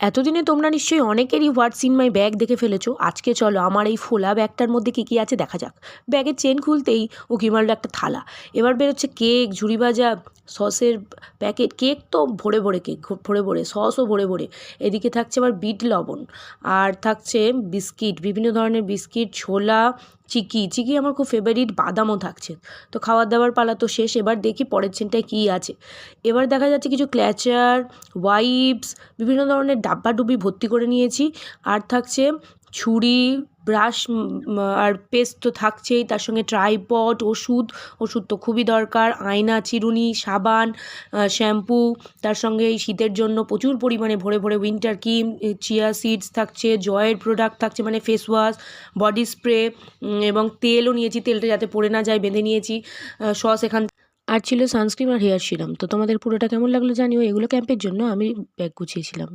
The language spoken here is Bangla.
এতদিনে তোমরা নিশ্চয়ই অনেকেরই হোয়াটস ইন মাই ব্যাগ দেখে ফেলেছো। আজকে চলো আমার এই ফোলা ব্যাগটার মধ্যে কী কী আছে দেখা যাক। ব্যাগের চেন খুলতেই উকি মারলো একটা থালা। এবার বেরোচ্ছে কেক, ঝুড়ি ভাজা, সসের প্যাকেট। কেক তো ভরে ভরে, কেক ভরে ভরে, সসও ভরে ভরে। এদিকে থাকছে আবার বিট লবণ, আর থাকছে বিস্কিট, বিভিন্ন ধরনের বিস্কিট, ছোলা, চিকি। চিকি আমার খুব ফেভারিট, বাদামও থাকছে। তো খাবার দাবার পালা তো শেষ, এবার দেখি পরের চেনটায় কী আছে। এবার দেখা যাচ্ছে কিছু ক্ল্যাচার, ওয়াইপস, বিভিন্ন ধরনের ডাব্বাডুব্বি ভর্তি করে নিয়েছি। আর থাকছে ছুরি, ব্রাশ, আর পেস্ট তো থাকছেই, তার সঙ্গে ট্রাইপড, ওষুধ। ওষুধ তো খুবই দরকার, আয়না, চিরুনি, সাবান, শ্যাম্পু। তার সঙ্গে এই শীতের জন্য প্রচুর পরিমাণে ভরে ভরে উইন্টার ক্রিম, চিয়া সিডস থাকছে, জয়ের প্রোডাক্ট থাকছে মানে ফেস ওয়াশ, বডি স্প্রে, এবং তেলও নিয়েছি, তেলটা যাতে পড়ে না যায় বেঁধে নিয়েছি। সস এখান আর ছিল সানস্ক্রিন আর হেয়ার সিরাম। তো তোমাদের পুরোটা কেমন লাগলো জানিও। এগুলো ক্যাম্পের জন্য আমি ব্যাগ গুছিয়েছিলাম।